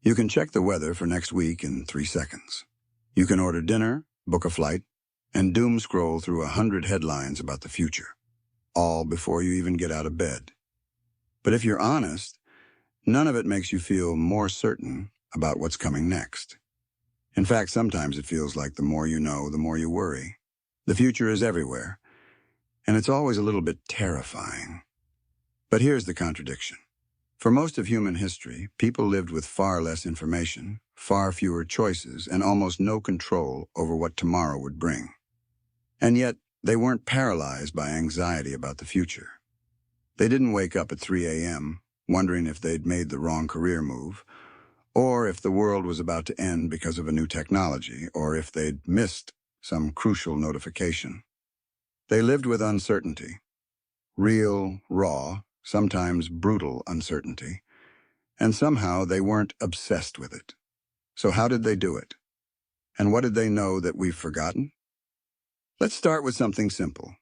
You can check the weather for next week in 3 seconds. You can order dinner, book a flight, and doom scroll through 100 headlines about the future, all before you even get out of bed. But if you're honest, none of it makes you feel more certain about what's coming next. In fact, sometimes it feels like the more you know, the more you worry. The future is everywhere, and it's always a little bit terrifying. But here's the contradiction. For most of human history, people lived with far less information, far fewer choices, and almost no control over what tomorrow would bring. And yet, they weren't paralyzed by anxiety about the future. They didn't wake up at 3 a.m. wondering if they'd made the wrong career move, or if the world was about to end because of a new technology, or if they'd missed some crucial notification. They lived with uncertainty, real, raw, sometimes brutal uncertainty, and somehow they weren't obsessed with it. So how did they do it? And what did they know that we've forgotten? Let's start with something simple.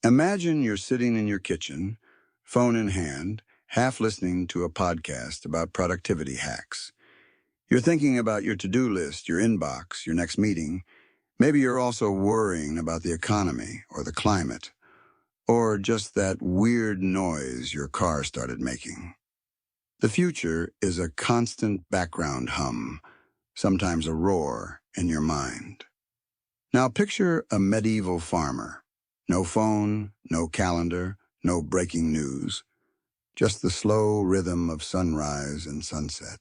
Imagine you're sitting in your kitchen, phone in hand, half listening to a podcast about productivity hacks. You're thinking about your to-do list, your inbox, your next meeting. Maybe you're also worrying about the economy or the climate, or just that weird noise your car started making. The future is a constant background hum, sometimes a roar in your mind. Now picture a medieval farmer. No phone, no calendar, no breaking news. Just the slow rhythm of sunrise and sunset.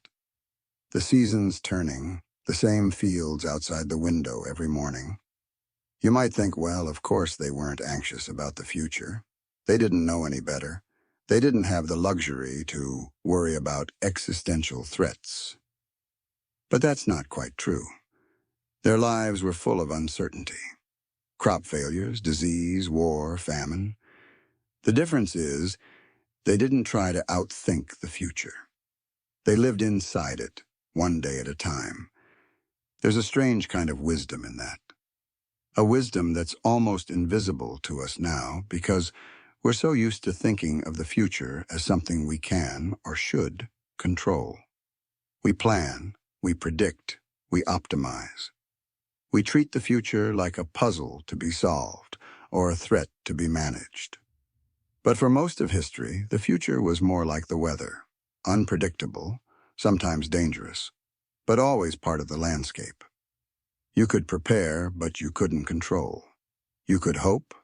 The seasons turning, the same fields outside the window every morning. You might think, well, of course they weren't anxious about the future. They didn't know any better. They didn't have the luxury to worry about existential threats. But that's not quite true. Their lives were full of uncertainty. Crop failures, disease, war, famine. The difference is, they didn't try to outthink the future. They lived inside it, one day at a time. There's a strange kind of wisdom in that. A wisdom that's almost invisible to us now because we're so used to thinking of the future as something we can, or should, control. We plan, we predict, we optimize. We treat the future like a puzzle to be solved, or a threat to be managed. But for most of history, the future was more like the weather, unpredictable, sometimes dangerous, but always part of the landscape. You could prepare, but you couldn't control. You could hope,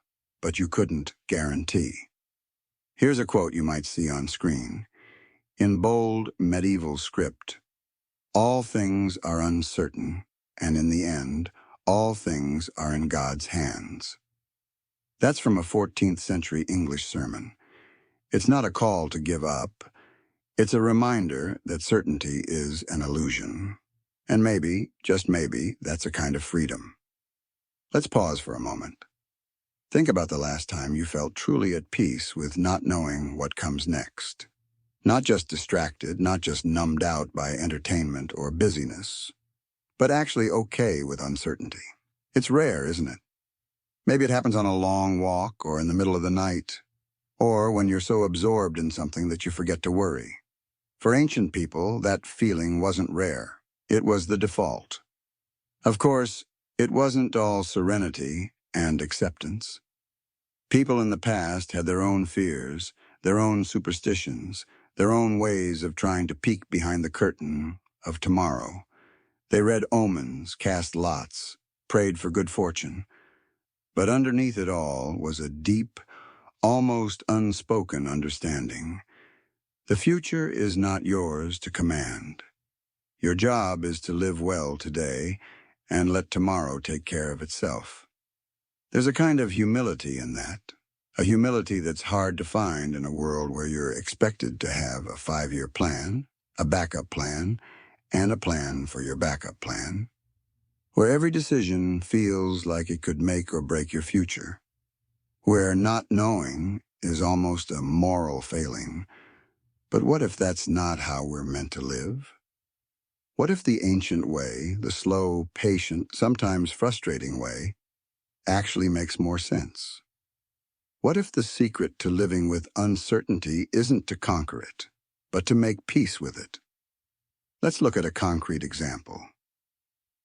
but you couldn't guarantee. Here's a quote you might see on screen. In bold medieval script, all things are uncertain, and in the end, all things are in God's hands. That's from a 14th century English sermon. It's not a call to give up. It's a reminder that certainty is an illusion. And maybe, just maybe, that's a kind of freedom. Let's pause for a moment. Think about the last time you felt truly at peace with not knowing what comes next. Not just distracted, not just numbed out by entertainment or busyness, but actually okay with uncertainty. It's rare, isn't it? Maybe it happens on a long walk or in the middle of the night, or when you're so absorbed in something that you forget to worry. For ancient people, that feeling wasn't rare. It was the default. Of course, it wasn't all serenity and acceptance. People in the past had their own fears, their own superstitions, their own ways of trying to peek behind the curtain of tomorrow. They read omens, cast lots, prayed for good fortune. But underneath it all was a deep, almost unspoken understanding. The future is not yours to command. Your job is to live well today and let tomorrow take care of itself. There's a kind of humility in that, a humility that's hard to find in a world where you're expected to have a 5-year plan, a backup plan, and a plan for your backup plan, where every decision feels like it could make or break your future, where not knowing is almost a moral failing. But what if that's not how we're meant to live? What if the ancient way, the slow, patient, sometimes frustrating way, actually makes more sense? What if the secret to living with uncertainty isn't to conquer it, but to make peace with it? Let's look at a concrete example.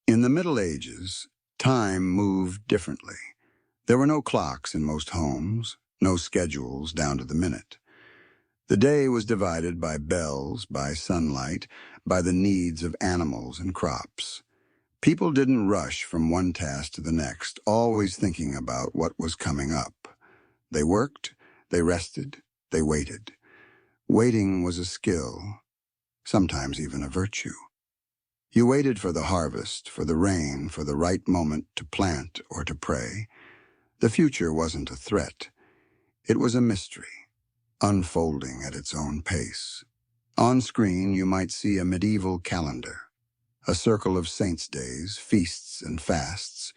In the Middle Ages, time moved differently. There were no clocks in most homes, no schedules down to the minute. The day was divided by bells, by sunlight, by the needs of animals and crops. People didn't rush from one task to the next, always thinking about what was coming up. They worked, they rested, they waited. Waiting was a skill, sometimes even a virtue. You waited for the harvest, for the rain, for the right moment to plant or to pray. The future wasn't a threat. It was a mystery, unfolding at its own pace. On screen, you might see a medieval calendar, a circle of saints' days, feasts and fasts,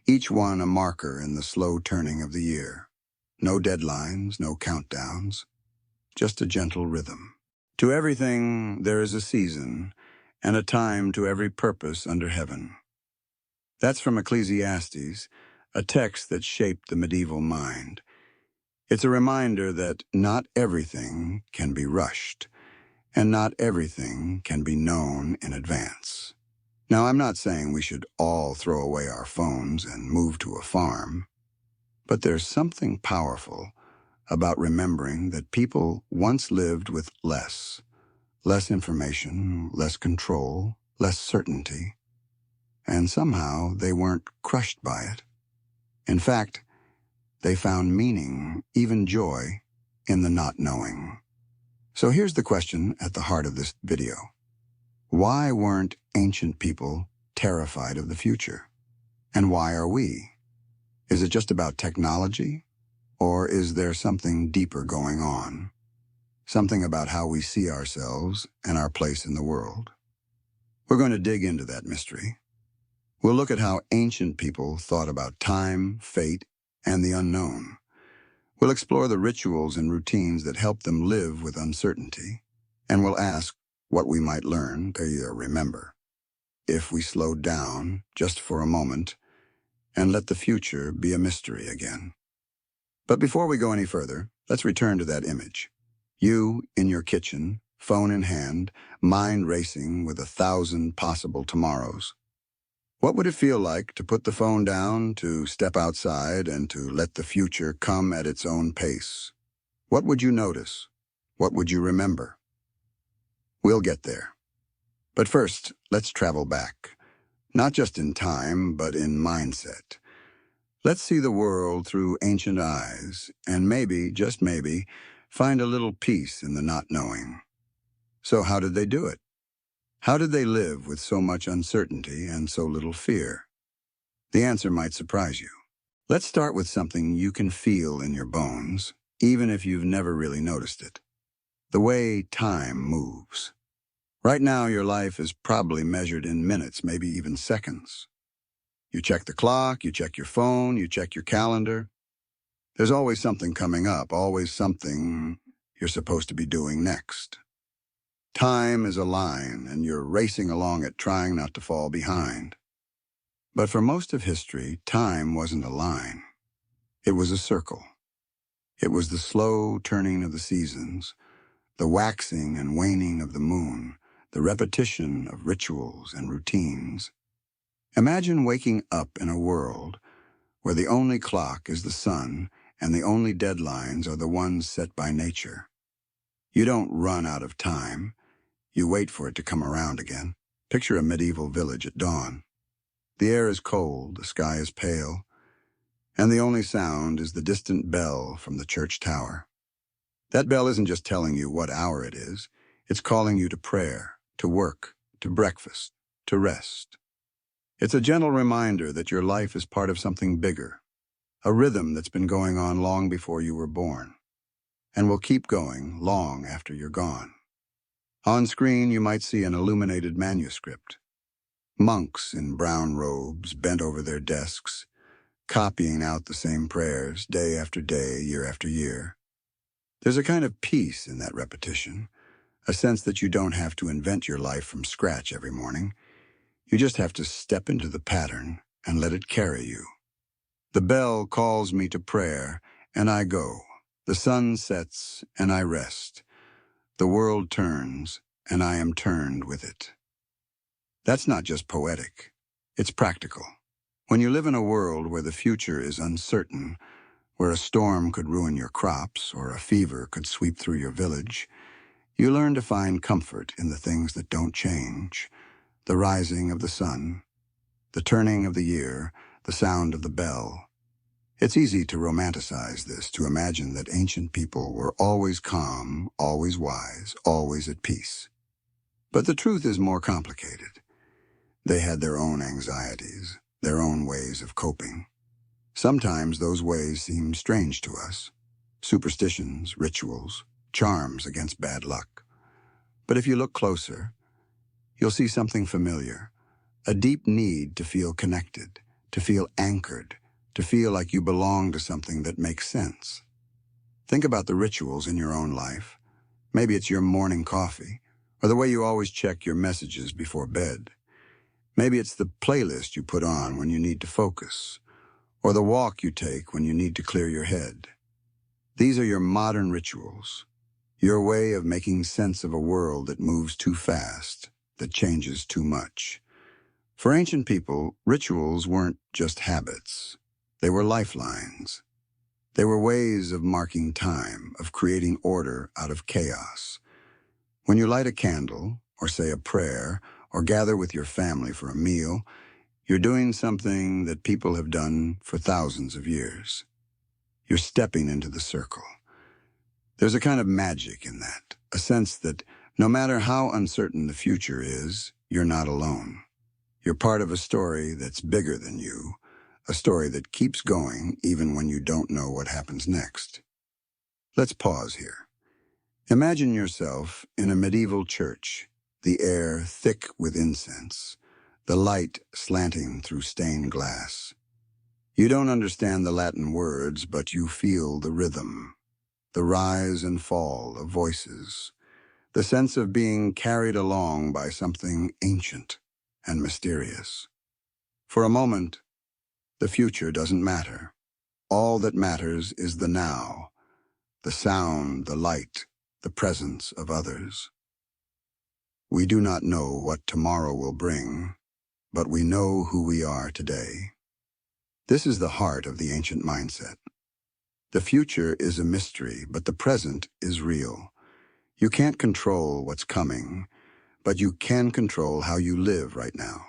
each one a marker in the slow turning of the year. No deadlines, no countdowns, just a gentle rhythm. To everything there is a season, and a time to every purpose under heaven. That's from Ecclesiastes, a text that shaped the medieval mind. It's a reminder that not everything can be rushed, and not everything can be known in advance. Now, I'm not saying we should all throw away our phones and move to a farm, but there's something powerful about remembering that people once lived with less information, less control, less certainty, and somehow they weren't crushed by it. In fact, they found meaning, even joy, in the not knowing. So here's the question at the heart of this video. Why weren't ancient people terrified of the future? And why are we? Is it just about technology? Or is there something deeper going on? Something about how we see ourselves and our place in the world? We're going to dig into that mystery. We'll look at how ancient people thought about time, fate, and the unknown. We'll explore the rituals and routines that help them live with uncertainty, and we'll ask what we might learn, or remember, if we slowed down just for a moment and let the future be a mystery again. But before we go any further, let's return to that image. You in your kitchen, phone in hand, mind racing with 1,000 possible tomorrows. What would it feel like to put the phone down, to step outside, and to let the future come at its own pace? What would you notice? What would you remember? We'll get there. But first, let's travel back. Not just in time, but in mindset. Let's see the world through ancient eyes, and maybe, just maybe, find a little peace in the not knowing. So how did they do it? How did they live with so much uncertainty and so little fear? The answer might surprise you. Let's start with something you can feel in your bones, even if you've never really noticed it. The way time moves. Right now, your life is probably measured in minutes, maybe even seconds. You check the clock, you check your phone, you check your calendar. There's always something coming up, always something you're supposed to be doing next. Time is a line, and you're racing along it, trying not to fall behind. But for most of history, time wasn't a line. It was a circle. It was the slow turning of the seasons, the waxing and waning of the moon, the repetition of rituals and routines. Imagine waking up in a world where the only clock is the sun and the only deadlines are the ones set by nature. You don't run out of time. You wait for it to come around again. Picture a medieval village at dawn. The air is cold, the sky is pale, and the only sound is the distant bell from the church tower. That bell isn't just telling you what hour it is. It's calling you to prayer, to work, to breakfast, to rest. It's a gentle reminder that your life is part of something bigger, a rhythm that's been going on long before you were born, and will keep going long after you're gone. On screen, you might see an illuminated manuscript. Monks in brown robes bent over their desks, copying out the same prayers day after day, year after year. There's a kind of peace in that repetition, a sense that you don't have to invent your life from scratch every morning. You just have to step into the pattern and let it carry you. The bell calls me to prayer, and I go. The sun sets, and I rest. The world turns, and I am turned with it. That's not just poetic. It's practical. When you live in a world where the future is uncertain, where a storm could ruin your crops or a fever could sweep through your village, you learn to find comfort in the things that don't change: the rising of the sun, the turning of the year, the sound of the bell. It's easy to romanticize this, to imagine that ancient people were always calm, always wise, always at peace. But the truth is more complicated. They had their own anxieties, their own ways of coping. Sometimes those ways seem strange to us: superstitions, rituals, charms against bad luck. But if you look closer, you'll see something familiar: a deep need to feel connected, to feel anchored, to feel like you belong to something that makes sense. Think about the rituals in your own life. Maybe it's your morning coffee, or the way you always check your messages before bed. Maybe it's the playlist you put on when you need to focus, or the walk you take when you need to clear your head. These are your modern rituals, your way of making sense of a world that moves too fast, that changes too much. For ancient people, rituals weren't just habits. They were lifelines. They were ways of marking time, of creating order out of chaos. When you light a candle, or say a prayer, or gather with your family for a meal, you're doing something that people have done for thousands of years. You're stepping into the circle. There's a kind of magic in that, a sense that no matter how uncertain the future is, you're not alone. You're part of a story that's bigger than you, a story that keeps going even when you don't know what happens next. Let's pause here. Imagine yourself in a medieval church, the air thick with incense, the light slanting through stained glass. You don't understand the Latin words, but you feel the rhythm, the rise and fall of voices, the sense of being carried along by something ancient and mysterious. For a moment, the future doesn't matter. All that matters is the now, the sound, the light, the presence of others. We do not know what tomorrow will bring, but we know who we are today. This is the heart of the ancient mindset. The future is a mystery, but the present is real. You can't control what's coming, but you can control how you live right now.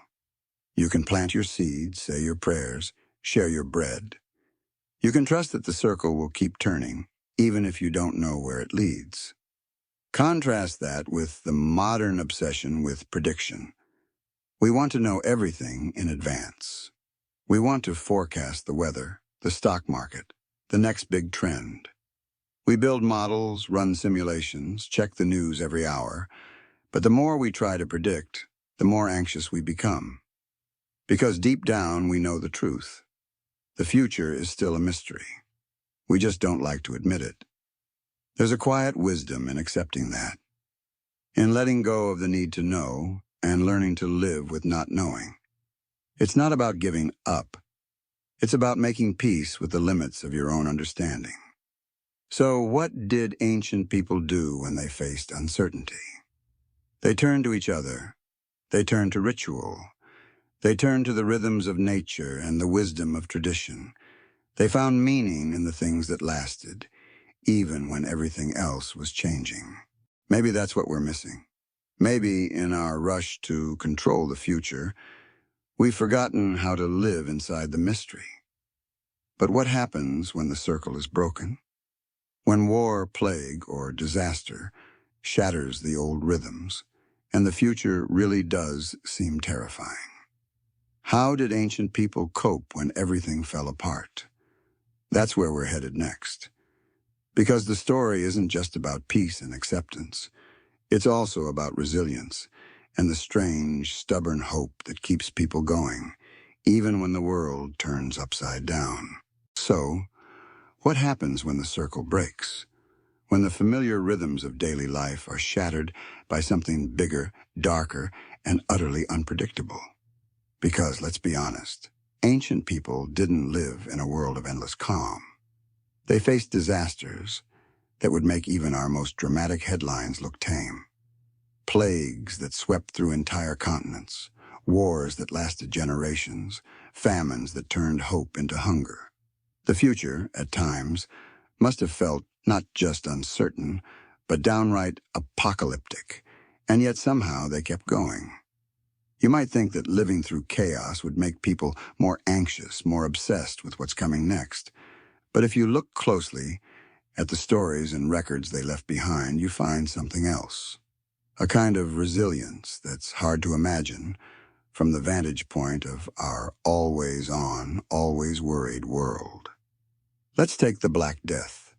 You can plant your seeds, say your prayers, share your bread. You can trust that the circle will keep turning, even if you don't know where it leads. Contrast that with the modern obsession with prediction. We want to know everything in advance. We want to forecast the weather, the stock market, the next big trend. We build models, run simulations, check the news every hour, but the more we try to predict, the more anxious we become. Because deep down we know the truth. The future is still a mystery. We just don't like to admit it. There's a quiet wisdom in accepting that, in letting go of the need to know and learning to live with not knowing. It's not about giving up. It's about making peace with the limits of your own understanding. So what did ancient people do when they faced uncertainty? They turned to each other. They turned to ritual. They turned to the rhythms of nature and the wisdom of tradition. They found meaning in the things that lasted, even when everything else was changing. Maybe that's what we're missing. Maybe in our rush to control the future, we've forgotten how to live inside the mystery. But what happens when the circle is broken? When war, plague, or disaster shatters the old rhythms, and the future really does seem terrifying. How did ancient people cope when everything fell apart? That's where we're headed next. Because the story isn't just about peace and acceptance. It's also about resilience and the strange, stubborn hope that keeps people going, even when the world turns upside down. So, what happens when the circle breaks? When the familiar rhythms of daily life are shattered by something bigger, darker, and utterly unpredictable? Because, let's be honest, ancient people didn't live in a world of endless calm. They faced disasters that would make even our most dramatic headlines look tame. Plagues that swept through entire continents, wars that lasted generations, famines that turned hope into hunger. The future, at times, must have felt not just uncertain, but downright apocalyptic, and yet somehow they kept going. You might think that living through chaos would make people more anxious, more obsessed with what's coming next. But if you look closely at the stories and records they left behind, you find something else. A kind of resilience that's hard to imagine from the vantage point of our always-on, always-worried world. Let's take the Black Death,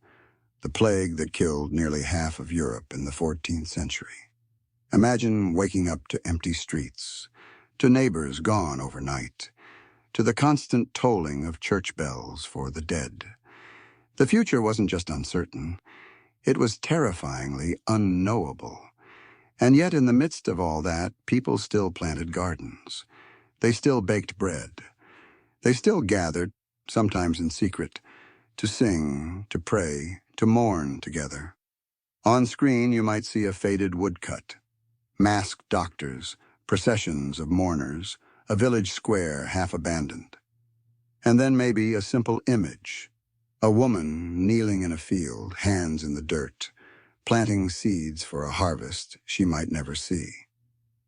the plague that killed nearly half of Europe in the 14th century. Imagine waking up to empty streets, to neighbors gone overnight, to the constant tolling of church bells for the dead. The future wasn't just uncertain, it was terrifyingly unknowable. And yet in the midst of all that, people still planted gardens. They still baked bread. They still gathered, sometimes in secret, to sing, to pray, to mourn together. On screen you might see a faded woodcut, masked doctors, processions of mourners, a village square half abandoned. And then maybe a simple image, a woman kneeling in a field, hands in the dirt, planting seeds for a harvest she might never see.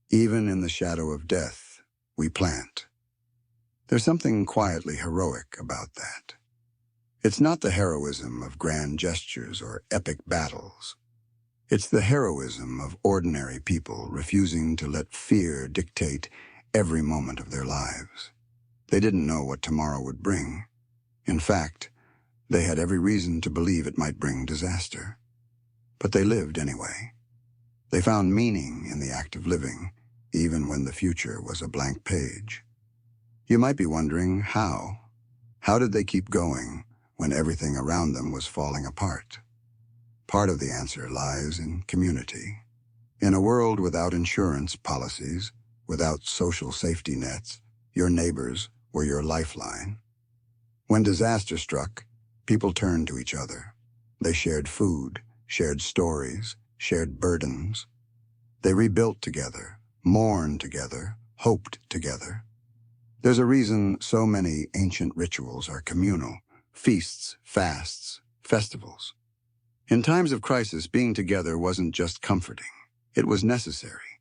Even in the shadow of death, we plant. There's something quietly heroic about that. It's not the heroism of grand gestures or epic battles. It's the heroism of ordinary people refusing to let fear dictate every moment of their lives. They didn't know what tomorrow would bring. In fact, they had every reason to believe it might bring disaster. But they lived anyway. They found meaning in the act of living, even when the future was a blank page. You might be wondering how. How did they keep going when everything around them was falling apart? Part of the answer lies in community. In a world without insurance policies, without social safety nets, your neighbors were your lifeline. When disaster struck, people turned to each other. They shared food, shared stories, shared burdens. They rebuilt together, mourned together, hoped together. There's a reason so many ancient rituals are communal: feasts, fasts, festivals. In times of crisis, being together wasn't just comforting, it was necessary.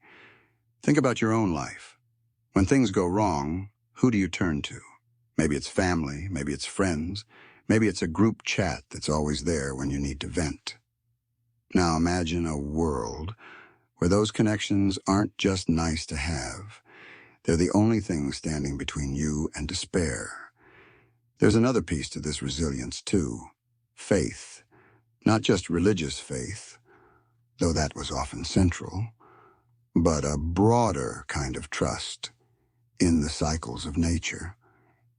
Think about your own life. When things go wrong, who do you turn to? Maybe it's family, maybe it's friends, maybe it's a group chat that's always there when you need to vent. Now imagine a world where those connections aren't just nice to have. They're the only thing standing between you and despair. There's another piece to this resilience, too: faith. Not just religious faith, though that was often central, but a broader kind of trust in the cycles of nature,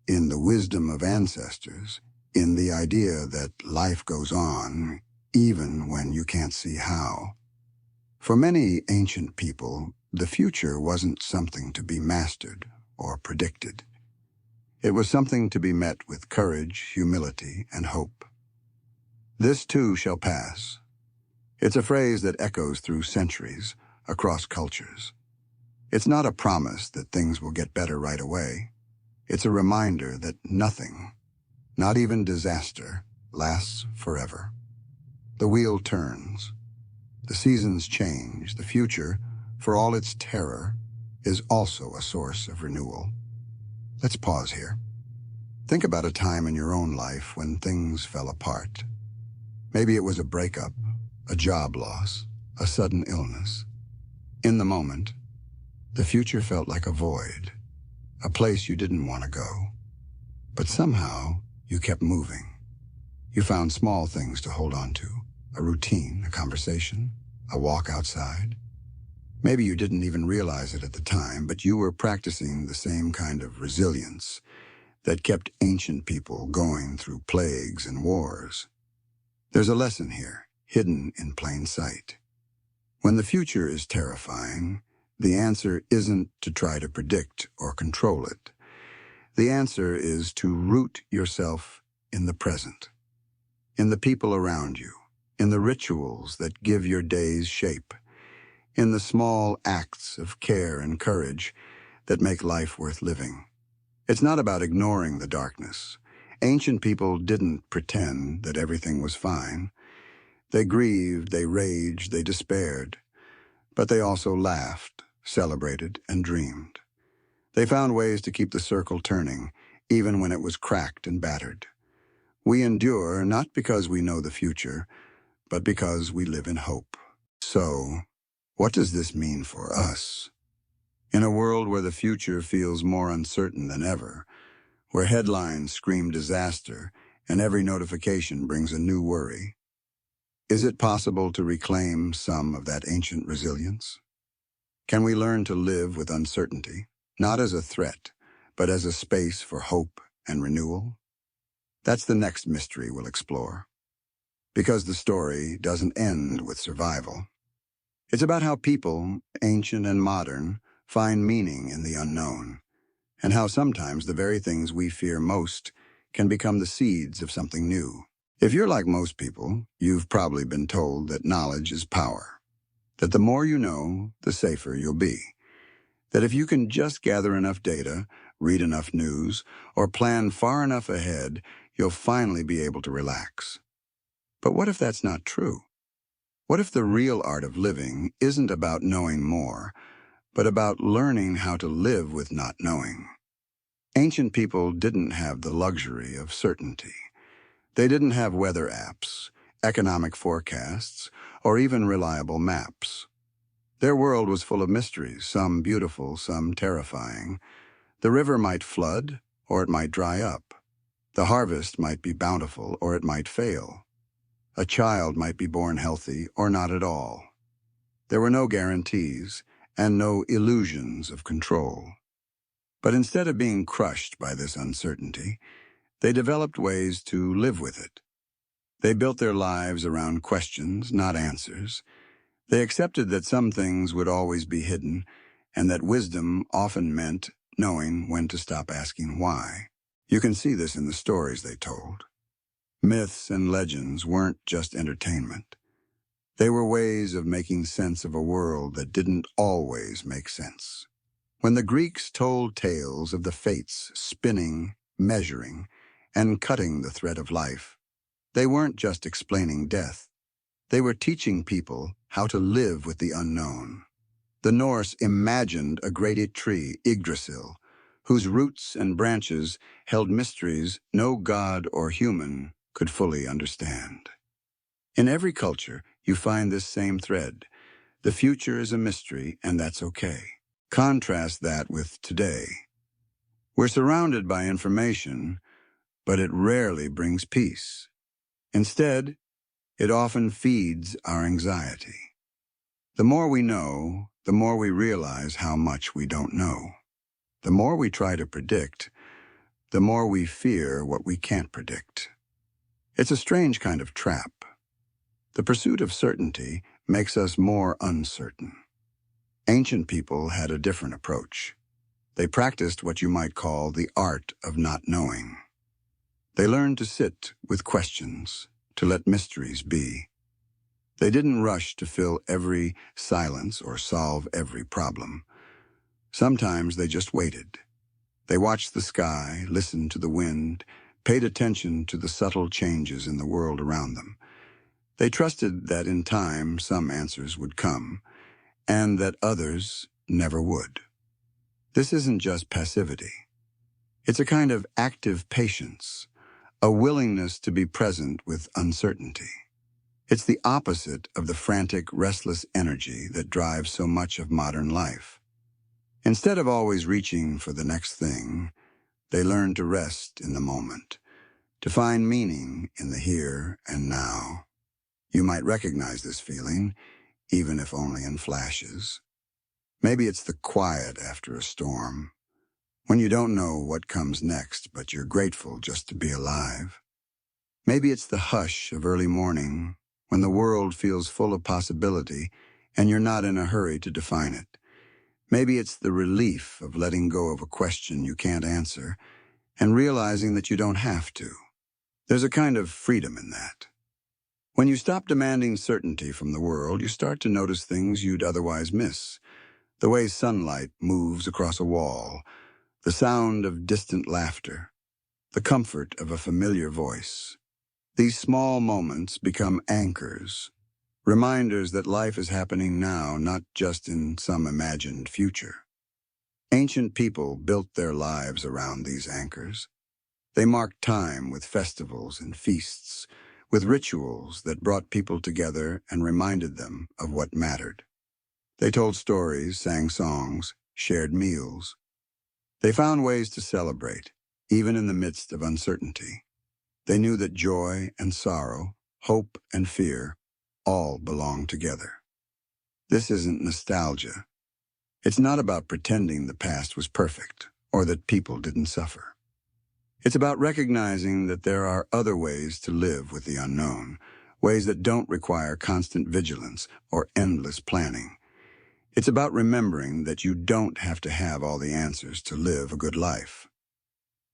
in the wisdom of ancestors, in the idea that life goes on even when you can't see how. For many ancient people, the future wasn't something to be mastered or predicted. It was something to be met with courage, humility, and hope. This too shall pass. It's a phrase that echoes through centuries, across cultures. It's not a promise that things will get better right away. It's a reminder that nothing, not even disaster, lasts forever. The wheel turns. The seasons change. The future, for all its terror, is also a source of renewal. Let's pause here. Think about a time in your own life when things fell apart. Maybe it was a breakup, a job loss, a sudden illness. In the moment, the future felt like a void, a place you didn't want to go. But somehow, you kept moving. You found small things to hold on to: a routine, a conversation, a walk outside. Maybe you didn't even realize it at the time, but you were practicing the same kind of resilience that kept ancient people going through plagues and wars. There's a lesson here, hidden in plain sight. When the future is terrifying, the answer isn't to try to predict or control it. The answer is to root yourself in the present, in the people around you, in the rituals that give your days shape, in the small acts of care and courage that make life worth living. It's not about ignoring the darkness. Ancient people didn't pretend that everything was fine. They grieved, they raged, they despaired. But they also laughed, celebrated, and dreamed. They found ways to keep the circle turning, even when it was cracked and battered. We endure not because we know the future, but because we live in hope. So, what does this mean for us? In a world where the future feels more uncertain than ever, where headlines scream disaster and every notification brings a new worry, is it possible to reclaim some of that ancient resilience? Can we learn to live with uncertainty, not as a threat, but as a space for hope and renewal? That's the next mystery we'll explore. Because the story doesn't end with survival. It's about how people, ancient and modern, find meaning in the unknown, and how sometimes the very things we fear most can become the seeds of something new. If you're like most people, you've probably been told that knowledge is power, that the more you know, the safer you'll be, that if you can just gather enough data, read enough news, or plan far enough ahead, you'll finally be able to relax. But what if that's not true? What if the real art of living isn't about knowing more, but about learning how to live with not knowing? Ancient people didn't have the luxury of certainty. They didn't have weather apps, economic forecasts, or even reliable maps. Their world was full of mysteries, some beautiful, some terrifying. The river might flood, or it might dry up. The harvest might be bountiful, or it might fail. A child might be born healthy, or not at all. There were no guarantees, and no illusions of control. But instead of being crushed by this uncertainty, they developed ways to live with it. They built their lives around questions, not answers. They accepted that some things would always be hidden, and that wisdom often meant knowing when to stop asking why. You can see this in the stories they told. Myths and legends weren't just entertainment. They were ways of making sense of a world that didn't always make sense. When the Greeks told tales of the fates spinning, measuring, and cutting the thread of life, they weren't just explaining death. They were teaching people how to live with the unknown. The Norse imagined a great tree, Yggdrasil, whose roots and branches held mysteries no god or human could fully understand. In every culture, you find this same thread. The future is a mystery, and that's okay. Contrast that with today. We're surrounded by information, but it rarely brings peace. Instead, it often feeds our anxiety. The more we know, the more we realize how much we don't know. The more we try to predict, the more we fear what we can't predict. It's a strange kind of trap. The pursuit of certainty makes us more uncertain. Ancient people had a different approach. They practiced what you might call the art of not knowing. They learned to sit with questions, to let mysteries be. They didn't rush to fill every silence or solve every problem. Sometimes they just waited. They watched the sky, listened to the wind, paid attention to the subtle changes in the world around them. They trusted that in time some answers would come, and that others never would. This isn't just passivity. It's a kind of active patience, a willingness to be present with uncertainty. It's the opposite of the frantic, restless energy that drives so much of modern life. Instead of always reaching for the next thing, they learn to rest in the moment, to find meaning in the here and now. You might recognize this feeling, even if only in flashes. Maybe it's the quiet after a storm, when you don't know what comes next, but you're grateful just to be alive. Maybe it's the hush of early morning, when the world feels full of possibility and you're not in a hurry to define it. Maybe it's the relief of letting go of a question you can't answer and realizing that you don't have to. There's a kind of freedom in that. When you stop demanding certainty from the world, you start to notice things you'd otherwise miss. The way sunlight moves across a wall, the sound of distant laughter, the comfort of a familiar voice. These small moments become anchors, reminders that life is happening now, not just in some imagined future. Ancient people built their lives around these anchors. They marked time with festivals and feasts, with rituals that brought people together and reminded them of what mattered. They told stories, sang songs, shared meals. They found ways to celebrate, even in the midst of uncertainty. They knew that joy and sorrow, hope and fear, all belong together. This isn't nostalgia. It's not about pretending the past was perfect or that people didn't suffer. It's about recognizing that there are other ways to live with the unknown, ways that don't require constant vigilance or endless planning. It's about remembering that you don't have to have all the answers to live a good life.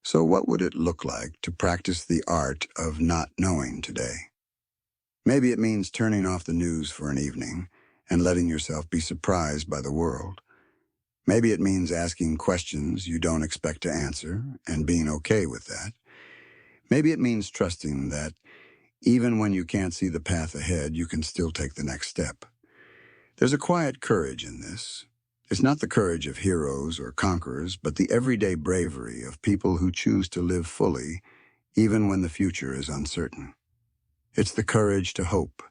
So what would it look like to practice the art of not knowing today? Maybe it means turning off the news for an evening and letting yourself be surprised by the world. Maybe it means asking questions you don't expect to answer and being okay with that. Maybe it means trusting that even when you can't see the path ahead, you can still take the next step. There's a quiet courage in this. It's not the courage of heroes or conquerors, but the everyday bravery of people who choose to live fully, even when the future is uncertain. It's the courage to hope,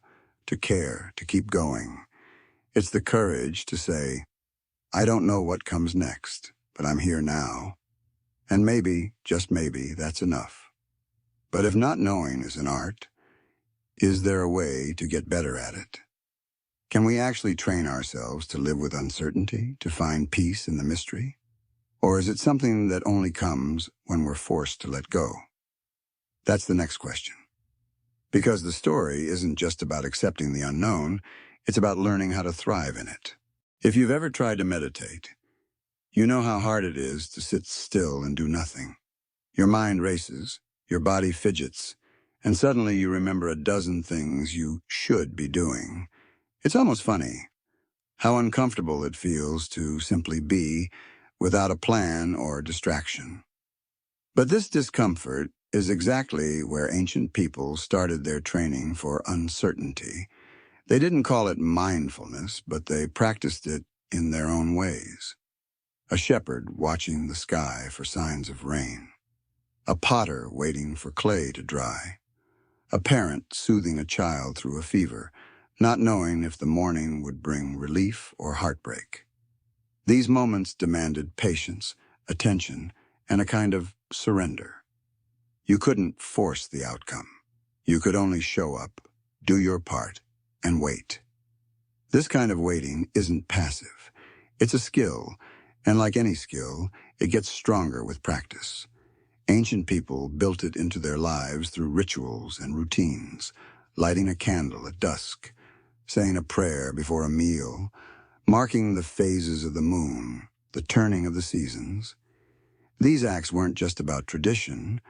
to care, to keep going. It's the courage to say, I don't know what comes next, but I'm here now. And maybe, just maybe, that's enough. But if not knowing is an art, is there a way to get better at it? Can we actually train ourselves to live with uncertainty, to find peace in the mystery? Or is it something that only comes when we're forced to let go? That's the next question. Because the story isn't just about accepting the unknown, it's about learning how to thrive in it. If you've ever tried to meditate, you know how hard it is to sit still and do nothing. Your mind races, your body fidgets, and suddenly you remember a dozen things you should be doing. It's almost funny how uncomfortable it feels to simply be without a plan or distraction. But this discomfort is exactly where ancient people started their training for uncertainty. They didn't call it mindfulness, but they practiced it in their own ways. A shepherd watching the sky for signs of rain. A potter waiting for clay to dry. A parent soothing a child through a fever, not knowing if the morning would bring relief or heartbreak. These moments demanded patience, attention, and a kind of surrender. You couldn't force the outcome. You could only show up, do your part, and wait. This kind of waiting isn't passive. It's a skill, and like any skill, it gets stronger with practice. Ancient people built it into their lives through rituals and routines, lighting a candle at dusk, saying a prayer before a meal, marking the phases of the moon, the turning of the seasons. These acts weren't just about tradition,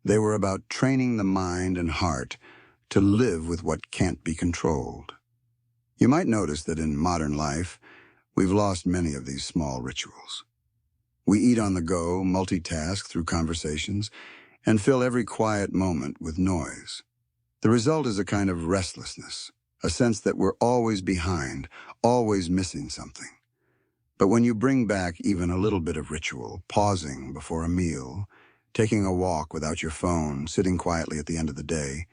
they were about training the mind and heart to live with what can't be controlled. You might notice that in modern life, we've lost many of these small rituals. We eat on the go, multitask through conversations, and fill every quiet moment with noise. The result is a kind of restlessness, a sense that we're always behind, always missing something. But when you bring back even a little bit of ritual, pausing before a meal, taking a walk without your phone, sitting quietly at the end of the day,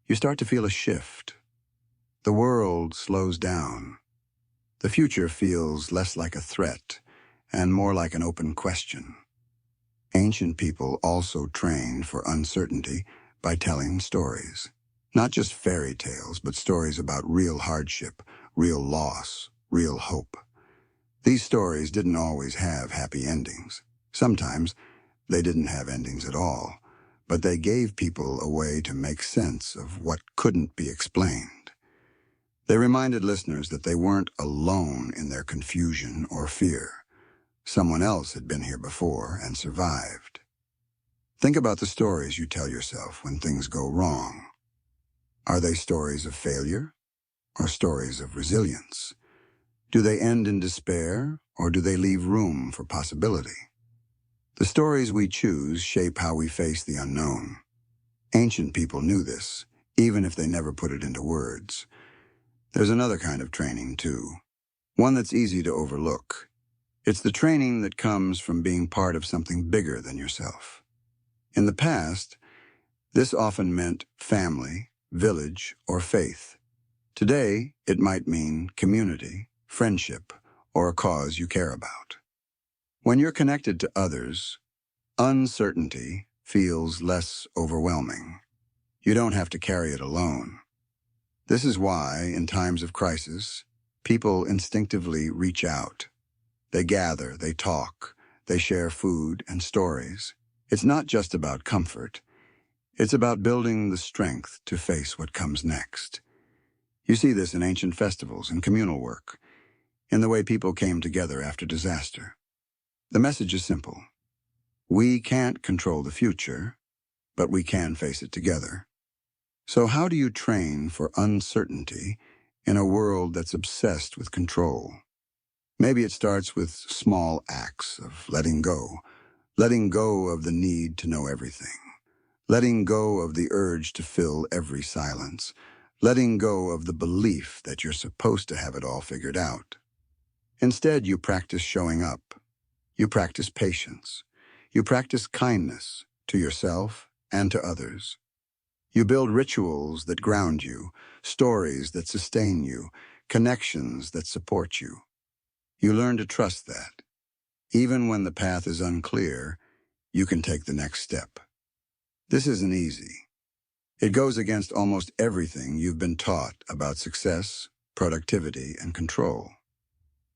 you start to feel a shift. The world slows down. The future feels less like a threat and more like an open question. Ancient people also trained for uncertainty by telling stories. Not just fairy tales, but stories about real hardship, real loss, real hope. These stories didn't always have happy endings. Sometimes they didn't have endings at all, but they gave people a way to make sense of what couldn't be explained. They reminded listeners that they weren't alone in their confusion or fear. Someone else had been here before and survived. Think about the stories you tell yourself when things go wrong. Are they stories of failure or stories of resilience? Do they end in despair or do they leave room for possibility? The stories we choose shape how we face the unknown. Ancient people knew this, even if they never put it into words. There's another kind of training, too. One that's easy to overlook. It's the training that comes from being part of something bigger than yourself. In the past, this often meant family, village, or faith. Today, it might mean community, friendship, or a cause you care about. When you're connected to others, uncertainty feels less overwhelming. You don't have to carry it alone. This is why, in times of crisis, people instinctively reach out. They gather, they talk, they share food and stories. It's not just about comfort. It's about building the strength to face what comes next. You see this in ancient festivals and communal work, in the way people came together after disaster. The message is simple. We can't control the future, but we can face it together. So how do you train for uncertainty in a world that's obsessed with control? Maybe it starts with small acts of letting go of the need to know everything, letting go of the urge to fill every silence, letting go of the belief that you're supposed to have it all figured out. Instead, you practice showing up. You practice patience. You practice kindness to yourself and to others. You build rituals that ground you, stories that sustain you, connections that support you. You learn to trust that. Even when the path is unclear, you can take the next step. This isn't easy. It goes against almost everything you've been taught about success, productivity, and control.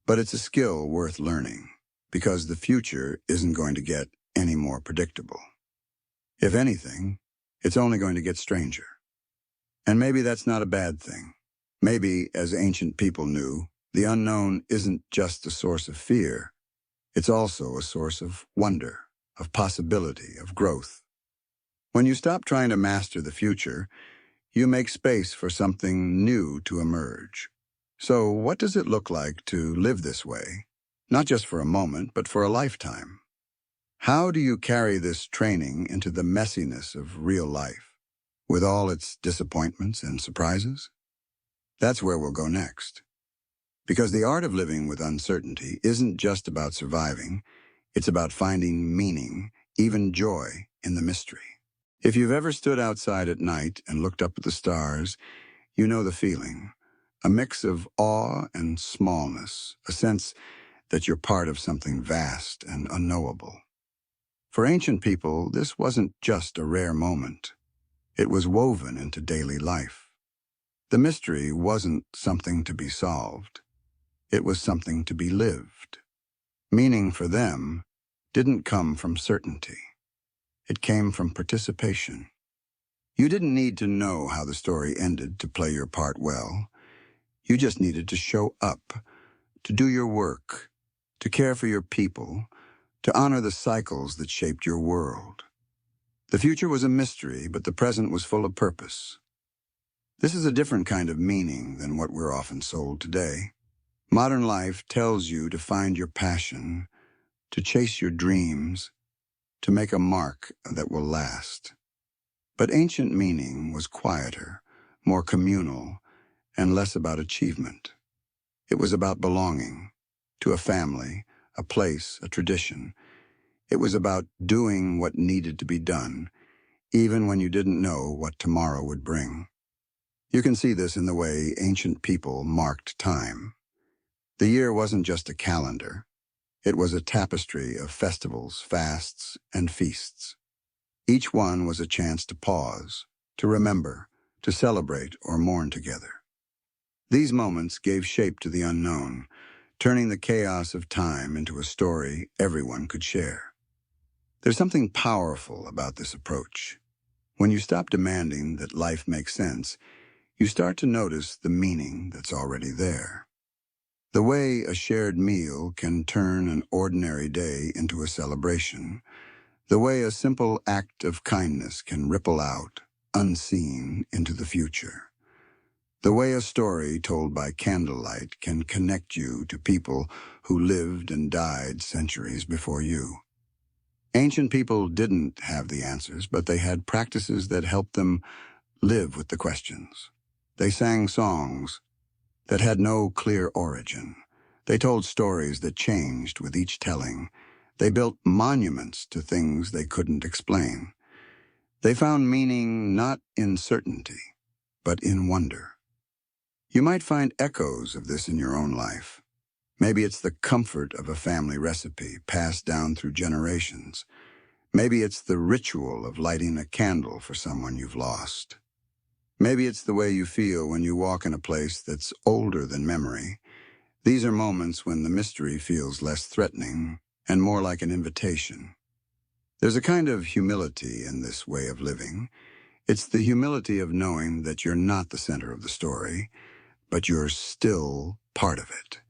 But it's a skill worth learning, because the future isn't going to get any more predictable. If anything, it's only going to get stranger. And maybe that's not a bad thing. Maybe, as ancient people knew, the unknown isn't just a source of fear. It's also a source of wonder, of possibility, of growth. When you stop trying to master the future, you make space for something new to emerge. So what does it look like to live this way? Not just for a moment, but for a lifetime. How do you carry this training into the messiness of real life, with all its disappointments and surprises? That's where we'll go next. Because the art of living with uncertainty isn't just about surviving, it's about finding meaning, even joy, in the mystery. If you've ever stood outside at night and looked up at the stars, you know the feeling. A mix of awe and smallness, a sense that you're part of something vast and unknowable. For ancient people, this wasn't just a rare moment. It was woven into daily life. The mystery wasn't something to be solved. It was something to be lived. Meaning for them didn't come from certainty. It came from participation. You didn't need to know how the story ended to play your part well. You just needed to show up, to do your work, to care for your people, to honor the cycles that shaped your world. The future was a mystery, but the present was full of purpose. This is a different kind of meaning than what we're often sold today. Modern life tells you to find your passion, to chase your dreams, to make a mark that will last. But ancient meaning was quieter, more communal, and less about achievement. It was about belonging to a family, a place, a tradition. It was about doing what needed to be done, even when you didn't know what tomorrow would bring. You can see this in the way ancient people marked time. The year wasn't just a calendar. It was a tapestry of festivals, fasts, and feasts. Each one was a chance to pause, to remember, to celebrate or mourn together. These moments gave shape to the unknown, turning the chaos of time into a story everyone could share. There's something powerful about this approach. When you stop demanding that life make sense, you start to notice the meaning that's already there. The way a shared meal can turn an ordinary day into a celebration, the way a simple act of kindness can ripple out, unseen, into the future. The way a story told by candlelight can connect you to people who lived and died centuries before you. Ancient people didn't have the answers, but they had practices that helped them live with the questions. They sang songs that had no clear origin. They told stories that changed with each telling. They built monuments to things they couldn't explain. They found meaning not in certainty, but in wonder. You might find echoes of this in your own life. Maybe it's the comfort of a family recipe passed down through generations. Maybe it's the ritual of lighting a candle for someone you've lost. Maybe it's the way you feel when you walk in a place that's older than memory. These are moments when the mystery feels less threatening and more like an invitation. There's a kind of humility in this way of living. It's the humility of knowing that you're not the center of the story, but you're still part of it.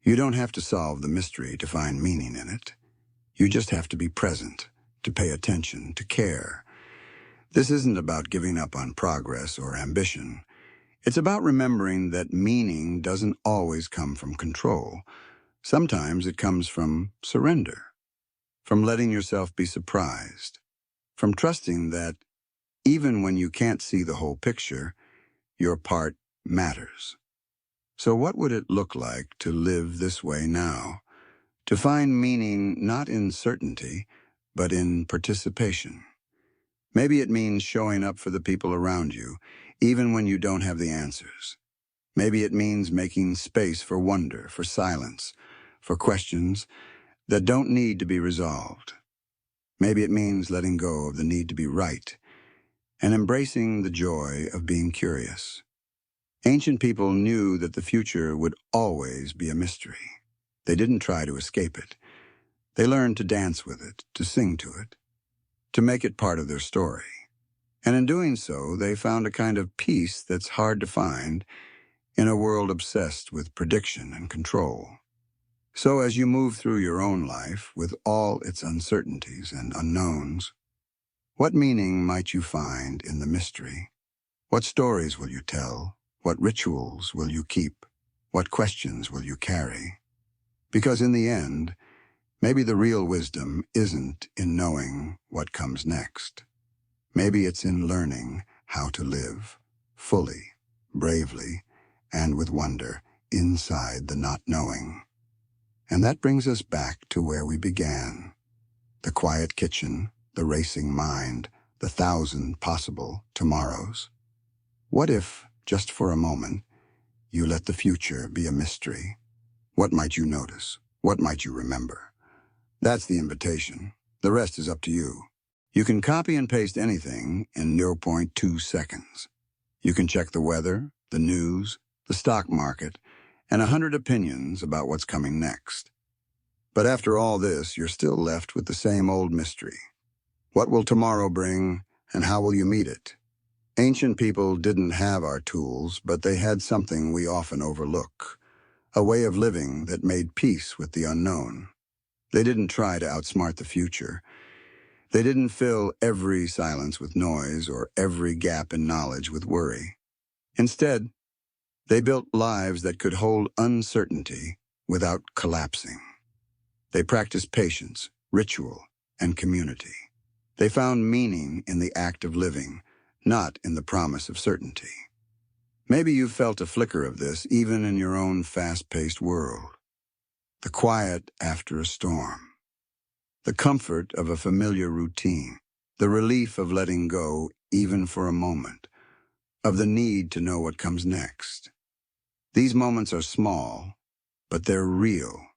You don't have to solve the mystery to find meaning in it. You just have to be present, to pay attention, to care. This isn't about giving up on progress or ambition. It's about remembering that meaning doesn't always come from control. Sometimes it comes from surrender, from letting yourself be surprised, from trusting that even when you can't see the whole picture, your part matters. So what would it look like to live this way now? To find meaning not in certainty, but in participation. Maybe it means showing up for the people around you, even when you don't have the answers. Maybe it means making space for wonder, for silence, for questions that don't need to be resolved. Maybe it means letting go of the need to be right and embracing the joy of being curious. Ancient people knew that the future would always be a mystery. They didn't try to escape it. They learned to dance with it, to sing to it, to make it part of their story. And in doing so, they found a kind of peace that's hard to find in a world obsessed with prediction and control. So as you move through your own life with all its uncertainties and unknowns, what meaning might you find in the mystery? What stories will you tell? What rituals will you keep? What questions will you carry? Because in the end, maybe the real wisdom isn't in knowing what comes next. Maybe it's in learning how to live fully, bravely, and with wonder inside the not knowing. And that brings us back to where we began. The quiet kitchen, the racing mind, the 1,000 possible tomorrows. What if, just for a moment, you let the future be a mystery? What might you notice? What might you remember? That's the invitation. The rest is up to you. You can copy and paste anything in 0.2 seconds. You can check the weather, the news, the stock market, and 100 opinions about what's coming next. But after all this, you're still left with the same old mystery. What will tomorrow bring, and how will you meet it? Ancient people didn't have our tools, but they had something we often overlook, a way of living that made peace with the unknown. They didn't try to outsmart the future. They didn't fill every silence with noise or every gap in knowledge with worry. Instead, they built lives that could hold uncertainty without collapsing. They practiced patience, ritual, and community. They found meaning in the act of living, not in the promise of certainty. Maybe you've felt a flicker of this even in your own fast-paced world. The quiet after a storm. The comfort of a familiar routine. The relief of letting go even for a moment. Of the need to know what comes next. These moments are small, but they're real.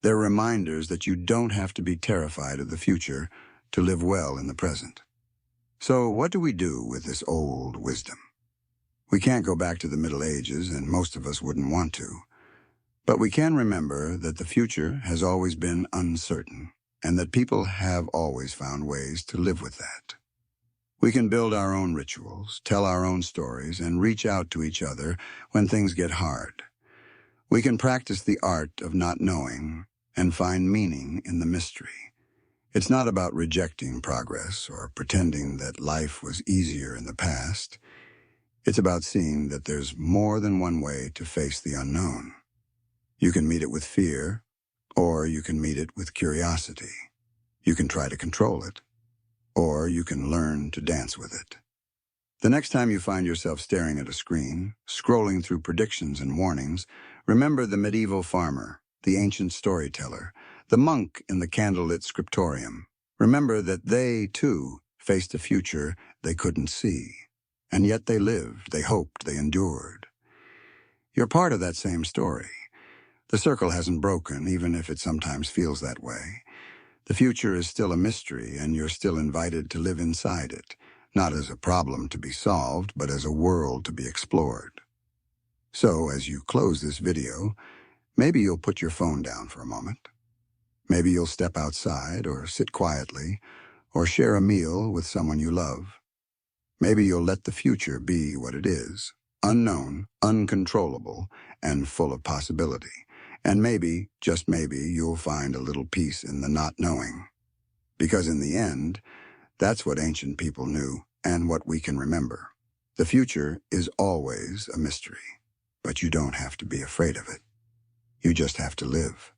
They're reminders that you don't have to be terrified of the future to live well in the present. So what do we do with this old wisdom? We can't go back to the Middle Ages, and most of us wouldn't want to. But we can remember that the future has always been uncertain, and that people have always found ways to live with that. We can build our own rituals, tell our own stories, and reach out to each other when things get hard. We can practice the art of not knowing and find meaning in the mystery. It's not about rejecting progress or pretending that life was easier in the past. It's about seeing that there's more than one way to face the unknown. You can meet it with fear, or you can meet it with curiosity. You can try to control it, or you can learn to dance with it. The next time you find yourself staring at a screen, scrolling through predictions and warnings, remember the medieval farmer, the ancient storyteller, the monk in the candlelit scriptorium. Remember that they, too, faced a future they couldn't see. And yet they lived, they hoped, they endured. You're part of that same story. The circle hasn't broken, even if it sometimes feels that way. The future is still a mystery, and you're still invited to live inside it, not as a problem to be solved, but as a world to be explored. So, as you close this video, maybe you'll put your phone down for a moment. Maybe you'll step outside, or sit quietly, or share a meal with someone you love. Maybe you'll let the future be what it is, unknown, uncontrollable, and full of possibility. And maybe, just maybe, you'll find a little peace in the not knowing. Because in the end, that's what ancient people knew and what we can remember. The future is always a mystery, but you don't have to be afraid of it. You just have to live.